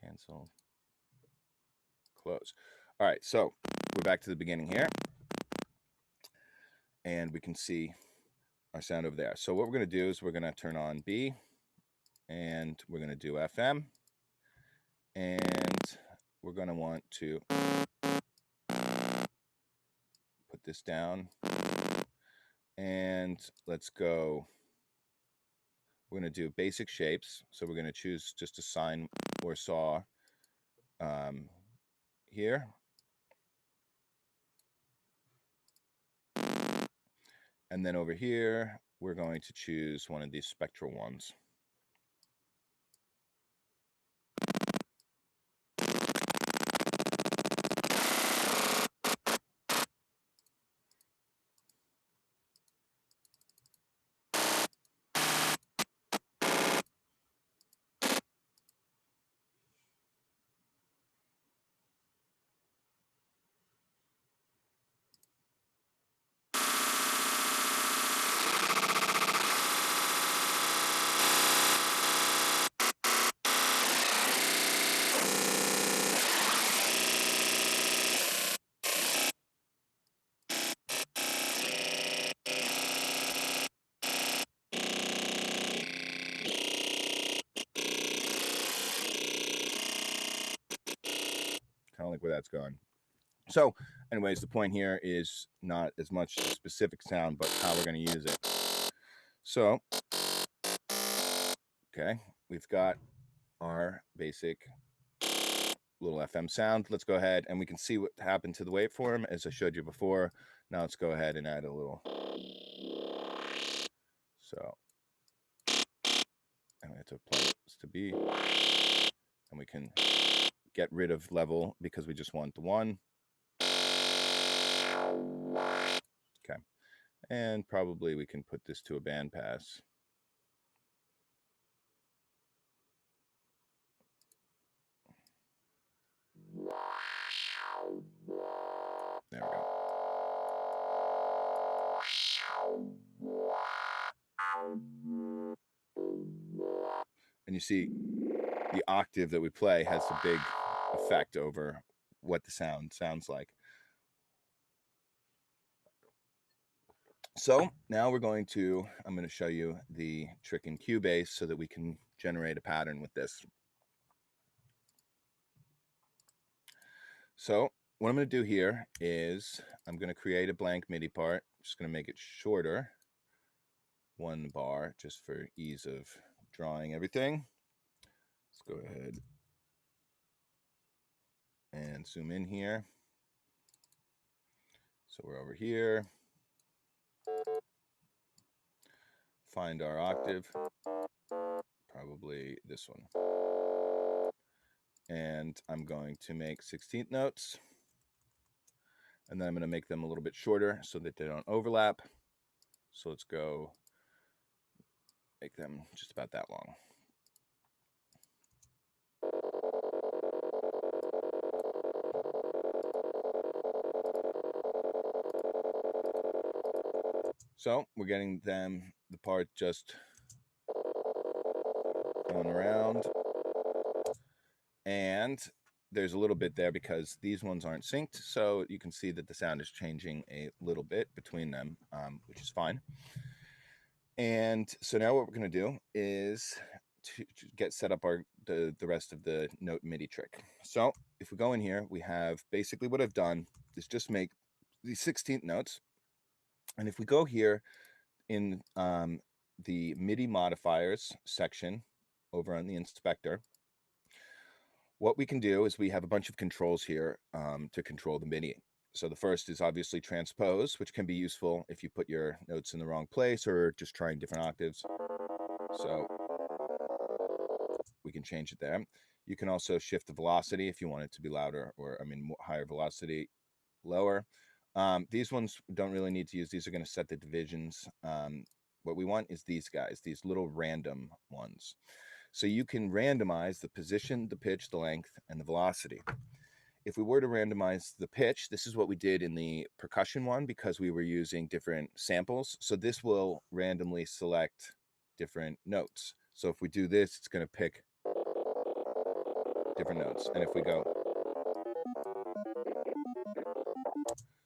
Cancel. Close. All right, so we're back to the beginning here. And we can see our sound over there. So what we're going to do is we're going to turn on B, and we're going to do FM, and we're going to want to put this down, and let's go. We're going to do basic shapes. So we're going to choose just a sine or saw here. And then over here, we're going to choose one of these spectral ones. Kind of like where that's going. So anyways, the point here is not as much the specific sound, but how we're going to use it. So, okay, we've got our basic little FM sound. Let's go ahead and we can see what happened to the waveform as I showed you before. Now let's go ahead and add a little. So, and we have to apply this to B, and we can get rid of level because we just want the one. Okay, and probably we can put this to a bandpass. There we go. And you see the octave that we play has a big effect over what the sound sounds like. So now I'm going to show you the trick in Cubase so that we can generate a pattern with this. So what I'm going to do here is I'm going to create a blank MIDI part. I'm just going to make it shorter, 1 bar, just for ease of drawing everything. Let's go ahead and zoom in here. So we're over here. Find our octave, probably this one. And I'm going to make 16th notes. And then I'm going to make them a little bit shorter so that they don't overlap. So let's go make them just about that long. So we're getting the part just going around. And there's a little bit there because these ones aren't synced. So you can see that the sound is changing a little bit between them, which is fine. And so now what we're going to do is to get set up the rest of the note MIDI trick. So if we go in here, we have basically what I've done is just make these 16th notes. And if we go here in the MIDI modifiers section over on the inspector, what we can do is we have a bunch of controls here to control the MIDI. So the first is obviously transpose, which can be useful if you put your notes in the wrong place or just trying different octaves. So we can change it there. You can also shift the velocity if you want it to be louder, or higher velocity, lower. These ones don't really need to use. These are going to set the divisions. What we want is these guys, these little random ones. So you can randomize the position, the pitch, the length, and the velocity. If we were to randomize the pitch, this is what we did in the percussion one because we were using different samples. So this will randomly select different notes. So if we do this, it's going to pick different notes. And if we go,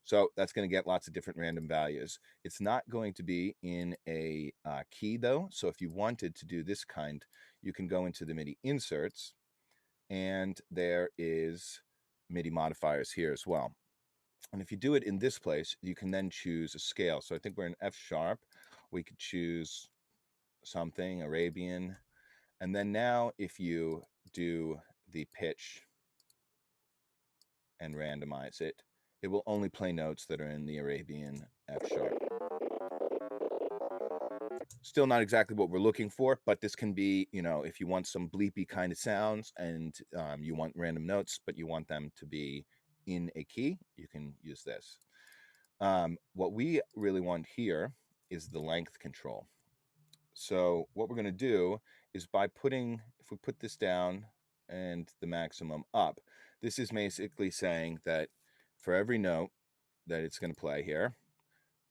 so that's going to get lots of different random values. It's not going to be in a key though. So if you wanted to do this kind, you can go into the MIDI inserts, and there is MIDI modifiers here as well. And if you do it in this place, you can then choose a scale. So I think we're in F sharp. We could choose something, Arabian. And then now if you do the pitch and randomize it, it will only play notes that are in the Arabian F sharp. Still not exactly what we're looking for, but this can be, you know, if you want some bleepy kind of sounds and you want random notes, but you want them to be in a key, you can use this. What we really want here is the length control. So what we're going to do is by putting, if we put this down and the maximum up, this is basically saying that for every note that it's going to play here,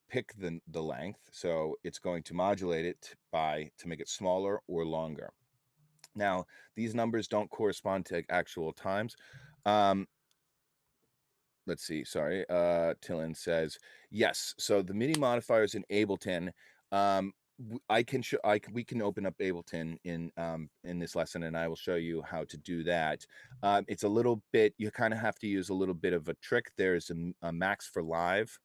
pick the length. So it's going to modulate it to make it smaller or longer. Now, these numbers don't correspond to actual times. Let's see, sorry. Tillin says, yes. So the MIDI modifiers in Ableton, we can open up Ableton in this lesson, and I will show you how to do that. It's a little bit, you kind of have to use a little bit of a trick. There's a Max for Live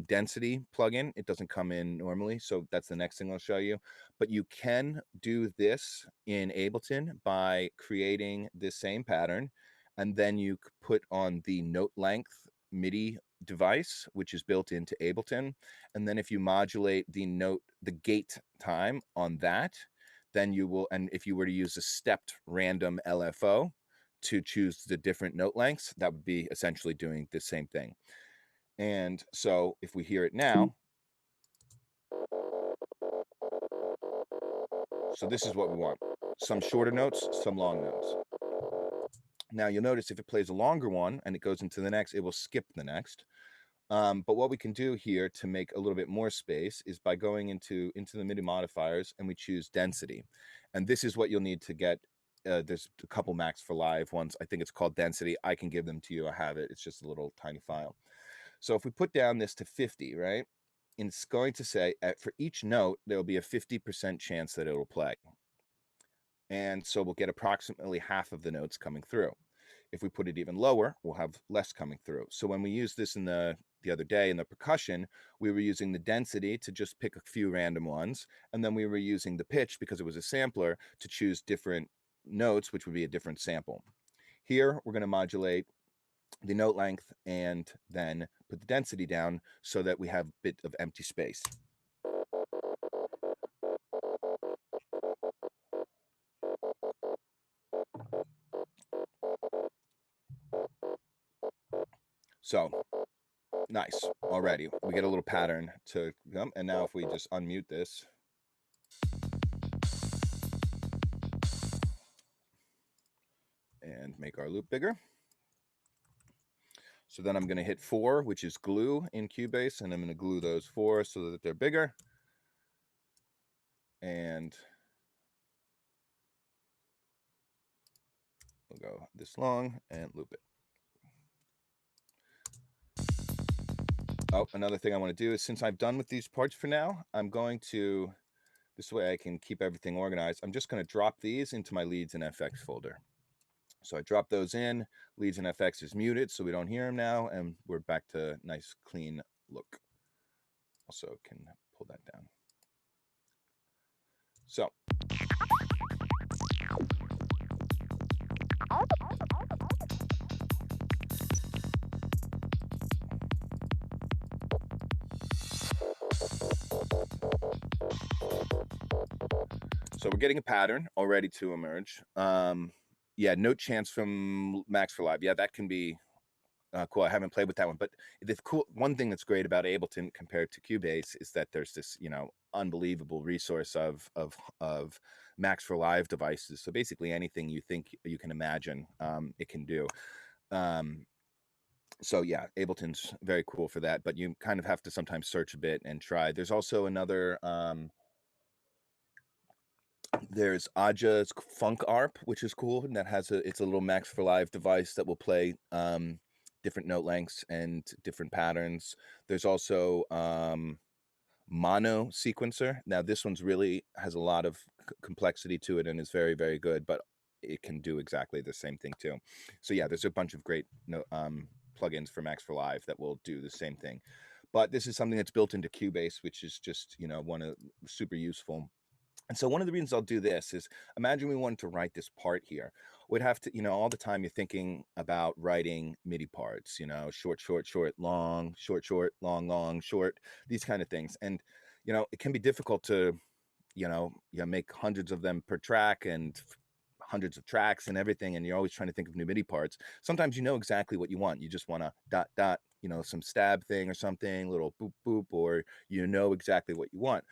density plugin. It doesn't come in normally, so that's the next thing I'll show you. But you can do this in Ableton by creating this same pattern, and then you put on the note length MIDI device, which is built into Ableton. And then if you modulate the gate time on that, then you will, and if you were to use a stepped random LFO to choose the different note lengths, that would be essentially doing the same thing. And so if we hear it now, so this is what we want. Some shorter notes, some long notes. Now you'll notice if it plays a longer one and it goes into the next, it will skip the next. But what we can do here to make a little bit more space is by going into the MIDI modifiers, and we choose density. And this is what you'll need to get. There's a couple Max for Live ones. I think it's called density. I can give them to you. I have it. It's just a little tiny file. So if we put down this to 50, right? And it's going to say for each note, there will be a 50% chance that it'll play. And so we'll get approximately half of the notes coming through. If we put it even lower, we'll have less coming through. So when we used this in the other day in the percussion, we were using the density to just pick a few random ones. And then we were using the pitch, because it was a sampler, to choose different notes, which would be a different sample. Here, we're going to modulate the note length and then put the density down so that we have a bit of empty space. So nice already. We get a little pattern to come. And now if we just unmute this, and make our loop bigger. So then I'm going to hit 4, which is glue in Cubase, and I'm going to glue those 4 so that they're bigger. And we'll go this long and loop it. Oh, another thing I want to do is, since I've done with these parts for now, I'm going to, this way I can keep everything organized, I'm just going to drop these into my Leads and FX folder. So I drop those in, Leads and FX is muted, so we don't hear them now, and we're back to nice, clean look. Also can pull that down. So. So we're getting a pattern already to emerge. Yeah, note chance from Max for Live. Yeah, that can be cool. I haven't played with that one, but the one thing that's great about Ableton compared to Cubase is that there's this, you know, unbelievable resource of Max for Live devices. So basically anything you think you can imagine, it can do. So yeah, Ableton's very cool for that, but you kind of have to sometimes search a bit and try. There's also another There's Aja's Funk ARP, which is cool, and that has it's a little Max for Live device that will play different note lengths and different patterns. There's also Mono Sequencer. Now this one's really has a lot of complexity to it and is very, very good, but it can do exactly the same thing too. So yeah, there's a bunch of great plugins for Max for Live that will do the same thing. But this is something that's built into Cubase, which is just, you know, super useful. And so one of the reasons I'll do this is, imagine we wanted to write this part here. We'd have to, you know, all the time you're thinking about writing MIDI parts, you know, short, short, short, long, short, short, long, long, short, these kind of things. And, you know, it can be difficult to, you know, make hundreds of them per track and hundreds of tracks and everything. And you're always trying to think of new MIDI parts. Sometimes you know exactly what you want. You just want a dot, dot, you know, some stab thing or something, little boop, boop, or you know exactly what you want.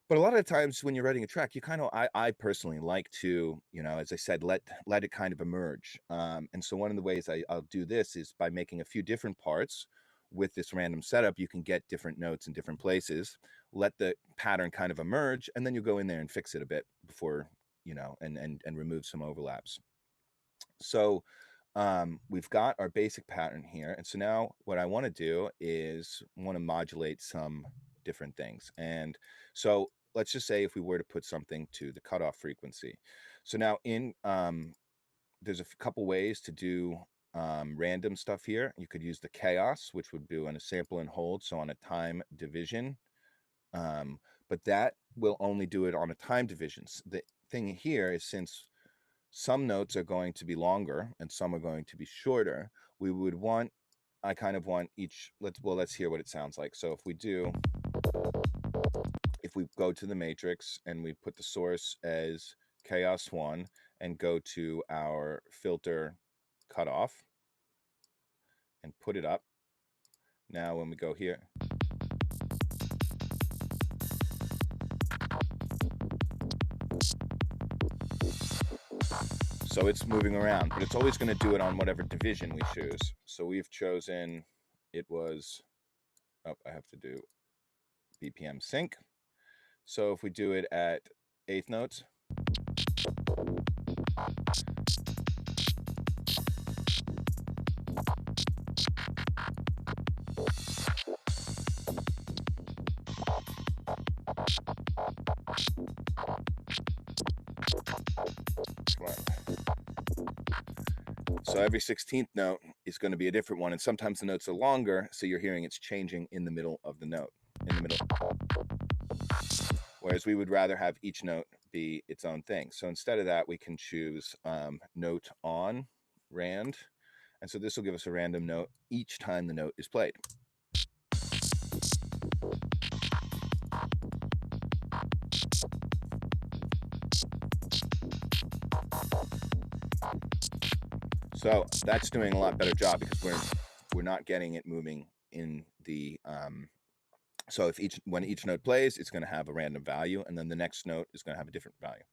But a lot of times when you're writing a track, you kind of, I personally like to, you know, as I said, let it kind of emerge. And so one of the ways I'll do this is by making a few different parts with this random setup. You can get different notes in different places, let the pattern kind of emerge, and then you go in there and fix it a bit before, you know, and remove some overlaps. So we've got our basic pattern here. And so now what I want to do is want to modulate some different things. And so let's just say if we were to put something to the cutoff frequency. So now in there's a couple ways to do random stuff here. You could use the chaos, which would do on a sample and hold, so on a time division. But that will only do it on a time division. The thing here is, since some notes are going to be longer and some are going to be shorter, we would want, I kind of want each, let's hear what it sounds like. So if we go to the matrix and we put the source as chaos 1 and go to our filter cutoff and put it up. Now when we go here, so it's moving around, but it's always going to do it on whatever division we choose. So we've chosen, it was, oh, I have to do BPM sync. So if we do it at eighth notes, so every 16th note is going to be a different one, and sometimes the notes are longer, so you're hearing it's changing in the middle of the note, in the middle. Whereas we would rather have each note be its own thing. So instead of that, we can choose note on rand, and so this will give us a random note each time the note is played. So that's doing a lot better job because we're not getting it moving in the so if when each note plays, it's going to have a random value, and then the next note is going to have a different value.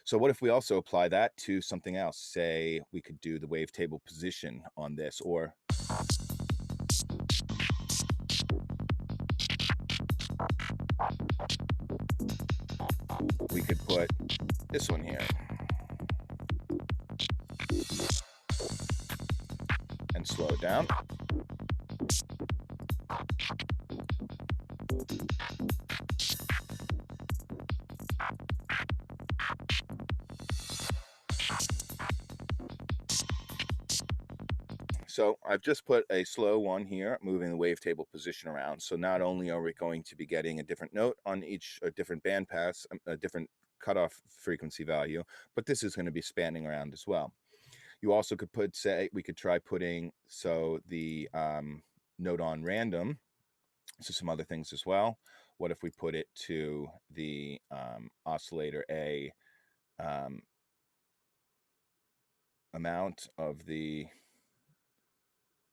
So what if we also apply that to something else? Say we could do the wavetable position on this, or we could put this one here and slow it down. So I've just put a slow one here, moving the wavetable position around. So not only are we going to be getting a different note on each, a different bandpass, a different cutoff frequency value, but this is going to be spanning around as well. You also could put, say, we could try putting, so the note on random, so some other things as well. What if we put it to the oscillator A amount of the,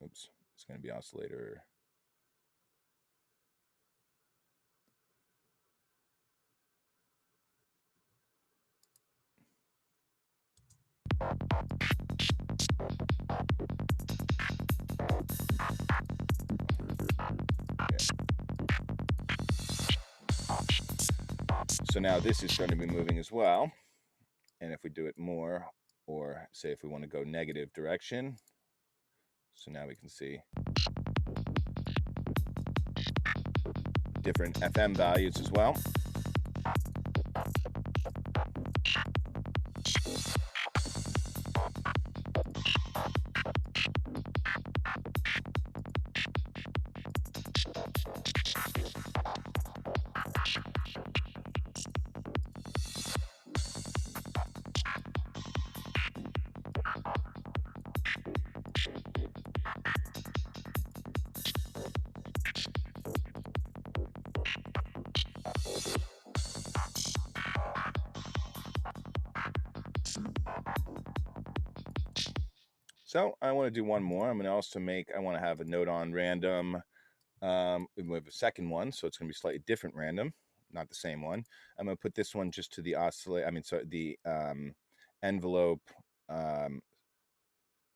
oops, it's going to be oscillator. So now this is going to be moving as well. And if we do it more, or say if we want to go negative direction, so now we can see different FM values as well. So I want to do one more. I'm going to also I want to have a note on random. We have a second one, so it's going to be slightly different random, not the same one. I'm going to put this one just to the oscillate. The envelope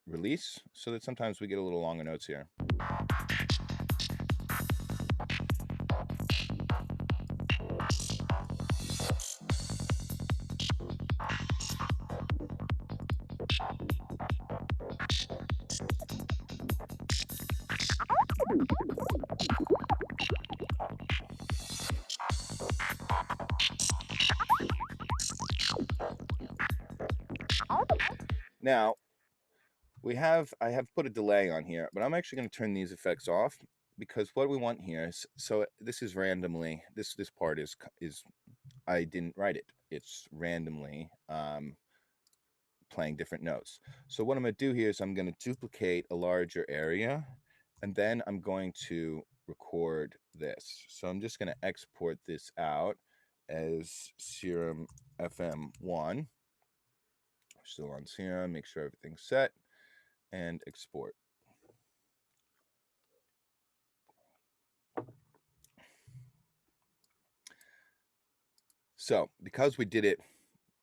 release, so that sometimes we get a little longer notes here. Now, I have put a delay on here, but I'm actually going to turn these effects off, because what we want here is, so this is randomly, this part is I didn't write it. It's randomly playing different notes. So what I'm going to do here is I'm going to duplicate a larger area, and then I'm going to record this. So I'm just going to export this out as Serum FM1. Still on Serum, make sure everything's set, and export. So because we did it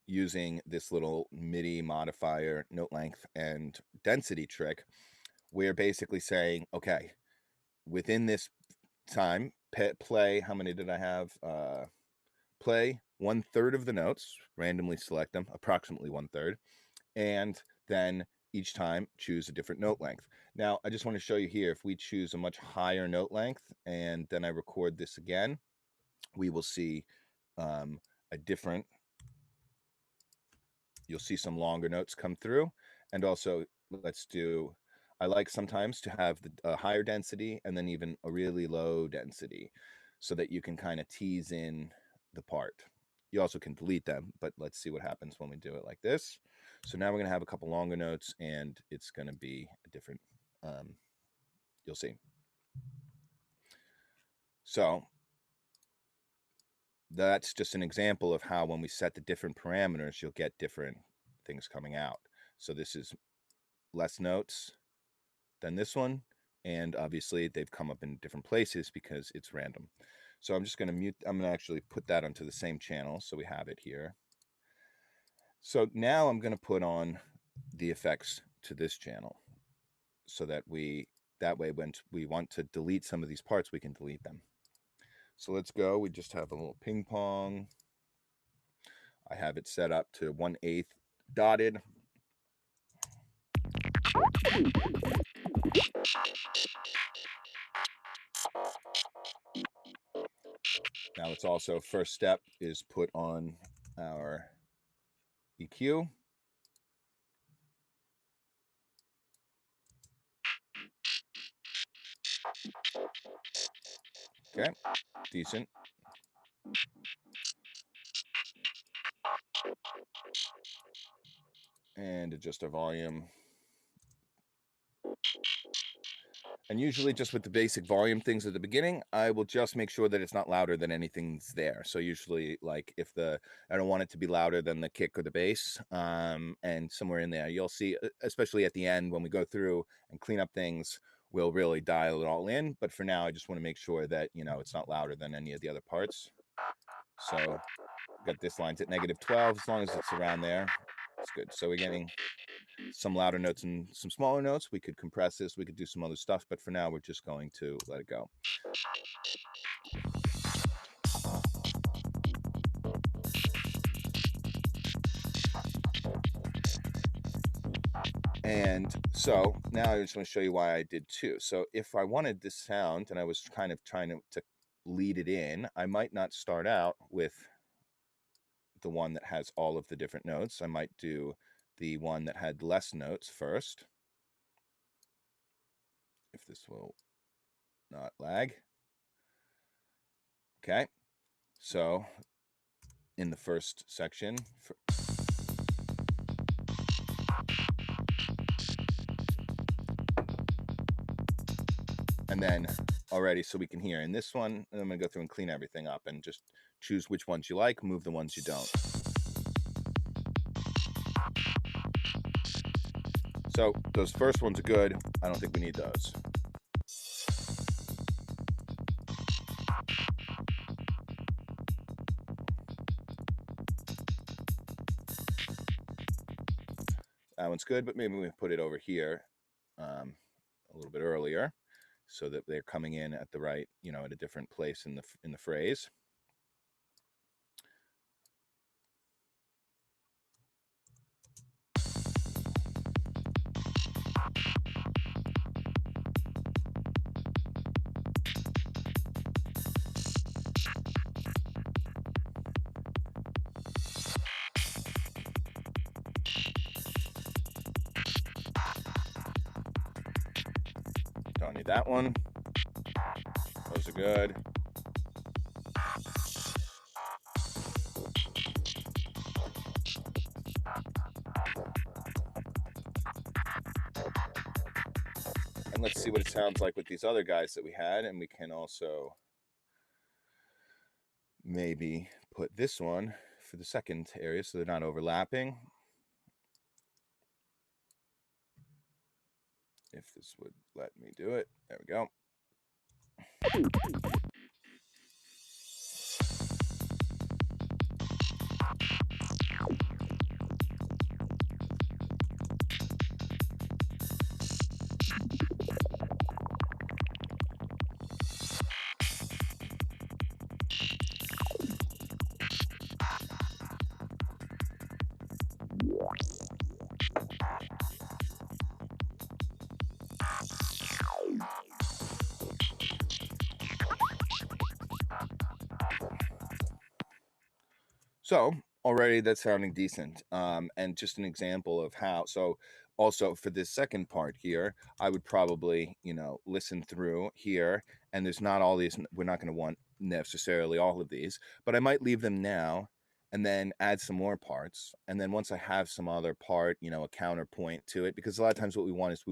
using this little MIDI modifier, note length, and density trick, we're basically saying, okay, within this time, play, how many did I have? Play 1/3 of the notes, randomly select them, approximately 1/3, and then each time choose a different note length. Now, I just want to show you here, if we choose a much higher note length and then I record this again, we will see a different, you'll see some longer notes come through. And also, I like sometimes to have the higher density and then even a really low density, so that you can kind of tease in the part. You also can delete them, but let's see what happens when we do it like this. So now we're going to have a couple longer notes, and it's going to be a different, you'll see. So that's just an example of how when we set the different parameters, you'll get different things coming out. So this is less notes than this one, and obviously they've come up in different places because it's random. So I'm just going to mute, I'm going to actually put that onto the same channel so we have it here. So now I'm going to put on the effects to this channel, so that that way when we want to delete some of these parts, we can delete them. So let's go. We just have a little ping pong. I have it set up to 1/8 dotted. Now it's also, first step is put on our EQ. Okay, decent. And adjust our volume. And usually just with the basic volume things at the beginning, I will just make sure that it's not louder than anything's there. So usually, like, if I don't want it to be louder than the kick or the bass, and somewhere in there, you'll see, especially at the end when we go through and clean up things, we'll really dial it all in. But for now, I just want to make sure that, it's not louder than any of the other parts. So got this line's at -12, as long as it's around there, it's good. So we're getting some louder notes and some smaller notes. We could compress this, we could do some other stuff, but for now we're just going to let it go. And so now I just want to show you why I did 2. So if I wanted this sound and I was kind of trying to lead it in, I might not start out with the one that has all of the different notes. I might do the one that had less notes first, if this will not lag. Okay, so in the first section, and then already, so we can hear in this one, and I'm gonna go through and clean everything up and just choose which ones you like, move the ones you don't. So those first ones are good. I don't think we need those. That one's good, but maybe we put it over here a little bit earlier, so that they're coming in at the right, at a different place in the phrase. Don't need that one. Those are good. And let's see what it sounds like with these other guys that we had, and we can also maybe put this one for the second area so they're not overlapping. If this would let me do it. There we go. So already that's sounding decent. And just an example of how, so also for this second part here, I would probably, listen through here, and there's not all these, we're not going to want necessarily all of these, but I might leave them now and then add some more parts. And then once I have some other part, a counterpoint to it, because a lot of times what we want is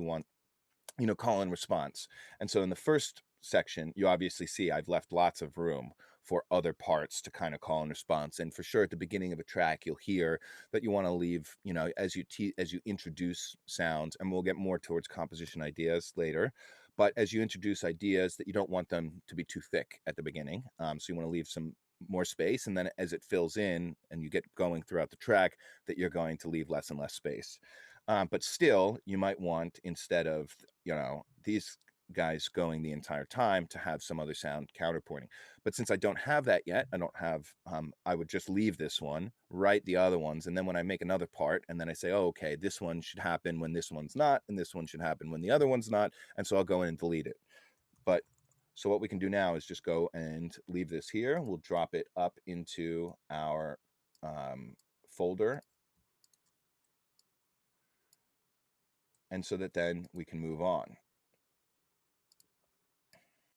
call and response. And so in the first section, you obviously see I've left lots of room for other parts to kind of call and response. And for sure, at the beginning of a track, you'll hear that you want to leave, as you introduce sounds, and we'll get more towards composition ideas later. But as you introduce ideas, that you don't want them to be too thick at the beginning. So you want to leave some more space, and then as it fills in and you get going throughout the track, that you're going to leave less and less space. But still, you might want, instead of, these guys going the entire time, to have some other sound counterpointing. But since I don't have that yet, I would just leave this one, write the other ones, and then when I make another part, and then I say, oh, okay, this one should happen when this one's not, and this one should happen when the other one's not, and so I'll go in and delete it. But so what we can do now is just go and leave this here. We'll drop it up into our folder, and so that then we can move on.